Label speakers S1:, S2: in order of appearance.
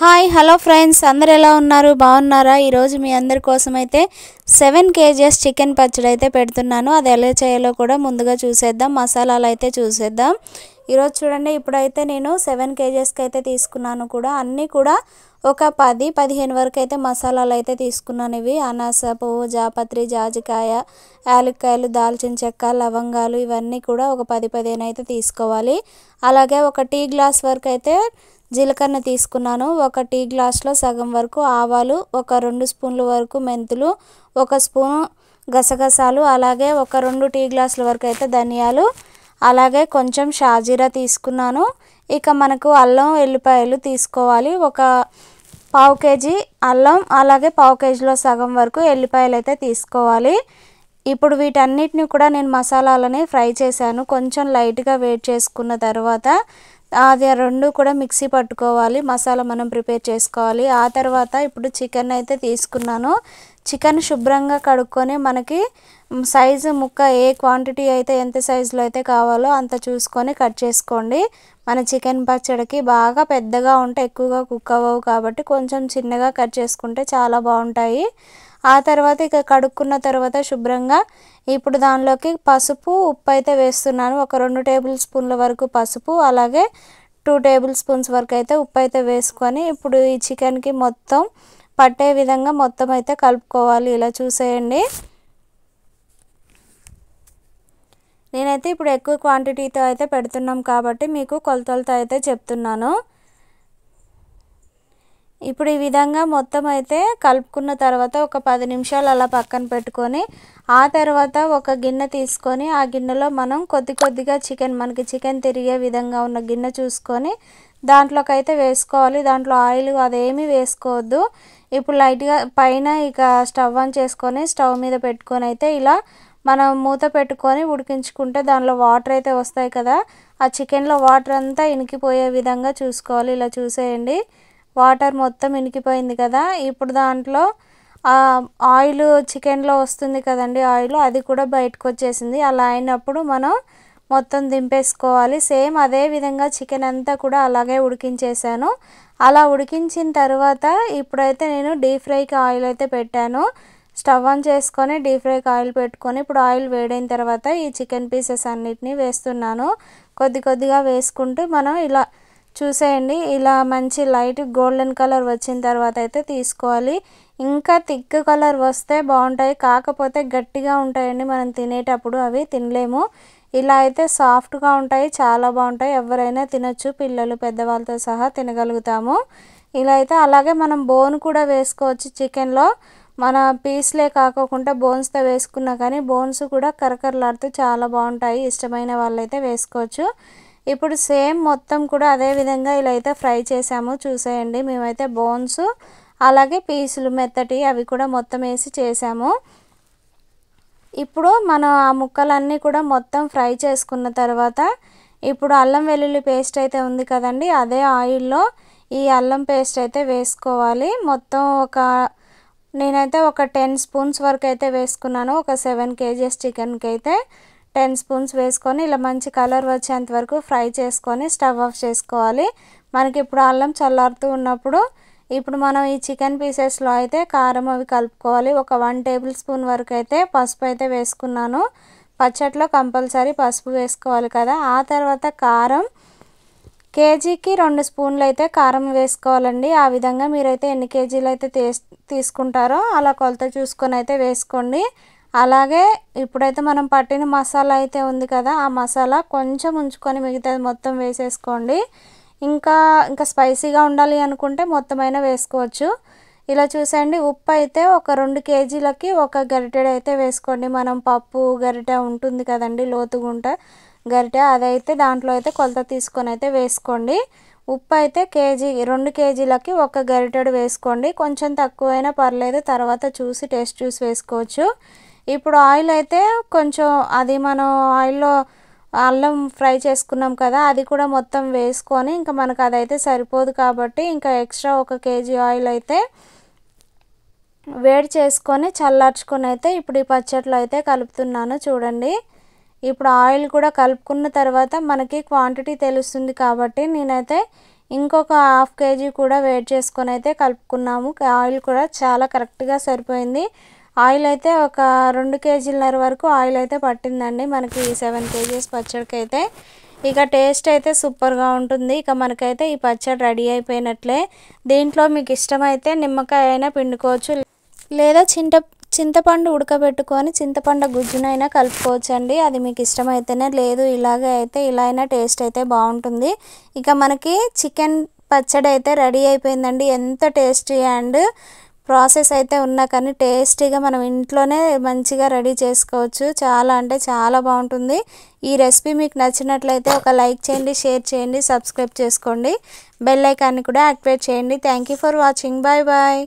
S1: Hi hello friends, అందరు ఎలా ఉన్నారు? బాగున్నారా? ఈరోజు మీ అందరి కోసం అయితే 7 kgs చికెన్ పచ్చడి అయితే పెడుతున్నాను. అది ఎలా చేయాలో కూడా ముందుగా చూసేద్దాం. మసాలాలు అయితే చూసేద్దాం. ఈరోజు చూడండి, ఇప్పుడైతే నేను 7 kgsకి అయితే తీసుకున్నాను కూడా. అన్నీ కూడా ఒక 10-15 వరకు అయితే మసాలాలు అయితే తీసుకున్నాను. ఇవి అనాస పువ్వు, జాపత్రి, జాజికాయ, యాలక్కాయలు, దాల్చిన చెక్క, లవంగాలు ఇవన్నీ కూడా ఒక 10-15 అయితే తీసుకోవాలి. అలాగే ఒక టీ గ్లాస్ వరకు అయితే జీలకర్ర తీసుకున్నాను. ఒక టీ గ్లాస్లో సగం వరకు ఆవాలు, ఒక 2 స్పూన్ల వరకు మెంతులు, ఒక స్పూను గసగసాలు, అలాగే ఒక 2 టీ గ్లాసుల వరకు అయితే ధనియాలు, అలాగే కొంచెం షాజీరా తీసుకున్నాను. ఇక మనకు అల్లం ఎల్లిపాయలు తీసుకోవాలి. ఒక పావు కేజీ అల్లం, అలాగే పావు కేజీలో సగం వరకు ఎల్లిపాయలు అయితే తీసుకోవాలి. ఇప్పుడు వీటన్నిటిని కూడా నేను మసాలాలని ఫ్రై చేశాను. కొంచెం లైట్గా వేడి చేసుకున్న తర్వాత అది రెండు కూడా మిక్సీ పట్టుకోవాలి. మసాలా మనం ప్రిపేర్ చేసుకోవాలి. ఆ తర్వాత ఇప్పుడు చికెన్ అయితే తీసుకున్నాను. చికెన్ శుభ్రంగా కడుక్కొని మనకి సైజు ముక్క ఏ క్వాంటిటీ అయితే ఎంత సైజులో అయితే కావాలో అంత చూసుకొని కట్ చేసుకోండి. మన చికెన్ పచ్చడికి బాగా పెద్దగా ఉంటే ఎక్కువగా కుక్ అవ్వవు, కాబట్టి కొంచెం చిన్నగా కట్ చేసుకుంటే చాలా బాగుంటాయి. ఆ తర్వాత ఇక కడుక్కున్న తర్వాత శుభ్రంగా ఇప్పుడు దానిలోకి పసుపు, ఉప్పు అయితే వేస్తున్నాను. ఒక 2 టేబుల్ స్పూన్ల వరకు పసుపు, అలాగే 2 టేబుల్ స్పూన్స్ వరకు అయితే ఉప్పు అయితే వేసుకొని ఇప్పుడు ఈ చికెన్కి మొత్తం పట్టే విధంగా మొత్తం అయితే కలుపుకోవాలి. ఇలా చూసేయండి. నేనైతే ఇప్పుడు ఎక్కువ క్వాంటిటీతో అయితే పెడుతున్నాం కాబట్టి మీకు కొలతలతో అయితే చెప్తున్నాను. ఇప్పుడు ఈ విధంగా మొత్తం అయితే కలుపుకున్న తర్వాత ఒక 10 నిమిషాలు అలా పక్కన పెట్టుకొని ఆ తర్వాత ఒక గిన్నె తీసుకొని ఆ గిన్నెలో మనం కొద్దిగా మనకి చికెన్ తిరిగే విధంగా ఉన్న గిన్నె చూసుకొని దాంట్లోకి అయితే వేసుకోవాలి. దాంట్లో ఆయిల్ అదేమీ వేసుకోవద్దు. ఇప్పుడు లైట్గా పైన ఇక స్టవ్ ఆన్ చేసుకొని స్టవ్ మీద పెట్టుకొని అయితే ఇలా మనం మూత పెట్టుకొని ఉడికించుకుంటే దానిలో వాటర్ అయితే వస్తాయి కదా, ఆ చికెన్లో వాటర్ అంతా ఇనికిపోయే విధంగా చూసుకోవాలి. ఇలా చూసేయండి. వాటర్ మొత్తం ఇనికిపోయింది కదా. ఇప్పుడు దాంట్లో ఆయిల్ చికెన్లో వస్తుంది కదండి, ఆయిల్ అది కూడా బయటకు వచ్చేసింది. అలా అయినప్పుడు మనం మొత్తం దింపేసుకోవాలి. సేమ్ అదే విధంగా చికెన్ అంతా కూడా అలాగే ఉడికించేసాను. అలా ఉడికించిన తర్వాత ఇప్పుడైతే నేను డీప్ ఫ్రైకి ఆయిల్ అయితే పెట్టాను. స్టవ్ ఆన్ చేసుకొని డీప్ ఫ్రైకి ఆయిల్ పెట్టుకొని ఇప్పుడు ఆయిల్ వేడైన తర్వాత ఈ చికెన్ పీసెస్ అన్నిటినీ వేస్తున్నాను. కొద్దిగా వేసుకుంటూ మనం ఇలా చూసేయండి. ఇలా మంచి లైట్ గోల్డెన్ కలర్ వచ్చిన తర్వాత అయితే తీసుకోవాలి. ఇంకా థిక్ కలర్ వస్తే బాగుంటాయి, కాకపోతే గట్టిగా ఉంటాయండి. మనం తినేటప్పుడు అవి తినలేము. ఇలా అయితే సాఫ్ట్గా ఉంటాయి, చాలా బాగుంటాయి. ఎవరైనా తినొచ్చు, పిల్లలు పెద్దవాళ్ళతో సహా తినగలుగుతాము. ఇలా అయితే అలాగే మనం బోన్ కూడా వేసుకోవచ్చు. చికెన్లో మన పీస్లే కాకోకుండా బోన్స్తో వేసుకున్నా కానీ బోన్స్ కూడా కరకరలాడుతూ చాలా బాగుంటాయి. ఇష్టమైన వాళ్ళైతే వేసుకోవచ్చు. ఇప్పుడు సేమ్ మొత్తం కూడా అదే విధంగా ఇలా అయితే ఫ్రై చేసాము. చూసేయండి. మేమైతే బోన్స్ అలాగే పీసులు మెత్తటి అవి కూడా మొత్తం వేసి చేసాము. ఇప్పుడు మనం ఆ ముక్కలన్నీ కూడా మొత్తం ఫ్రై చేసుకున్న తర్వాత ఇప్పుడు అల్లం వెల్లుల్లి పేస్ట్ అయితే ఉంది కదండి, అదే ఆయిల్లో ఈ అల్లం పేస్ట్ అయితే వేసుకోవాలి. మొత్తం నేనైతే ఒక 10 స్పూన్స్ వరకు అయితే వేసుకున్నాను. ఒక 7 kgs చికెన్కి అయితే 10 స్పూన్స్ వేసుకొని ఇలా మంచి కలర్ వచ్చేంత వరకు ఫ్రై చేసుకొని స్టవ్ ఆఫ్ చేసుకోవాలి. మనకి ఇప్పుడు అల్లం చల్లారుతూ ఉన్నప్పుడు ఇప్పుడు మనం ఈ చికెన్ పీసెస్లో అయితే కారం అవి కలుపుకోవాలి. ఒక 1 టేబుల్ స్పూన్ వరకు అయితే పసుపు అయితే వేసుకున్నాను. పచ్చట్లో కంపల్సరీ పసుపు వేసుకోవాలి కదా. ఆ తర్వాత కారం కేజీకి 2 స్పూన్లు అయితే కారం వేసుకోవాలండి. ఆ విధంగా మీరైతే ఎన్ని కేజీలు అయితే తీసుకుంటారో అలా కొలత చూసుకొని అయితే వేసుకోండి. అలాగే ఇప్పుడైతే మనం పట్టిన మసాలా అయితే ఉంది కదా, ఆ మసాలా కొంచెం ఉంచుకొని మిగతాది మొత్తం వేసేసుకోండి. ఇంకా స్పైసీగా ఉండాలి అనుకుంటే మొత్తమైనా వేసుకోవచ్చు. ఇలా చూసండి. ఉప్పు అయితే ఒక 2 కేజీలకి ఒక గరిటెడు అయితే వేసుకోండి. మనం పప్పు గరిటె ఉంటుంది కదండి, లోతుగుంట గరిటె, అదైతే దాంట్లో అయితే కొలత తీసుకొని అయితే వేసుకోండి. ఉప్పు అయితే 2 కేజీలకి ఒక గరిటెడు వేసుకోండి. కొంచెం తక్కువైనా పర్లేదు, తర్వాత చూసి టేస్ట్ చూసి వేసుకోవచ్చు. ఇప్పుడు ఆయిల్ అయితే కొంచెం అది మనం ఆయిల్లో అల్లం ఫ్రై చేసుకున్నాం కదా, అది కూడా మొత్తం వేసుకొని ఇంకా మనకు అదైతే సరిపోదు కాబట్టి ఇంకా ఎక్స్ట్రా 1 కేజీ ఆయిల్ అయితే వేడి చేసుకొని చల్లార్చుకొని అయితే ఇప్పుడు ఈ పచ్చట్లో అయితే కలుపుతున్నాను. చూడండి. ఇప్పుడు ఆయిల్ కూడా కలుపుకున్న తర్వాత మనకి క్వాంటిటీ తెలుస్తుంది కాబట్టి నేనైతే ఇంకొక హాఫ్ కేజీ కూడా వేడి చేసుకొని అయితే కలుపుకున్నాము. ఆయిల్ కూడా చాలా కరెక్ట్గా సరిపోయింది. ఆయిల్ అయితే ఒక 2 కేజీలన్నర వరకు ఆయిల్ అయితే పట్టిందండి మనకి 7 కేజీస్ పచ్చడికి అయితే. ఇక టేస్ట్ అయితే సూపర్గా ఉంటుంది. ఇక మనకైతే ఈ పచ్చడి రెడీ అయిపోయినట్లే. దీంట్లో మీకు ఇష్టమైతే నిమ్మకాయ అయినా పిండుకోవచ్చు, లేదా చింతపండు ఉడకబెట్టుకొని చింతపండు గుజ్జునైనా కలుపుకోవచ్చండి. అది మీకు ఇష్టమైతేనే, లేదు ఇలాగే అయితే ఇలా అయినా టేస్ట్ అయితే బాగుంటుంది. ఇక మనకి చికెన్ పచ్చడి అయితే రెడీ అయిపోయిందండి. ఎంత టేస్టీ అండ్ ప్రాసెస్ అయితే ఉన్నా కానీ టేస్టీగా మనం ఇంట్లోనే మంచిగా రెడీ చేసుకోవచ్చు. చాలా అంటే చాలా బాగుంటుంది. ఈ రెసిపీ మీకు నచ్చినట్లయితే ఒక లైక్ చేయండి, షేర్ చేయండి, సబ్స్క్రైబ్ చేసుకోండి, బెల్ ఐకాన్ని కూడా యాక్టివేట్ చేయండి. Thank you for watching. Bye bye.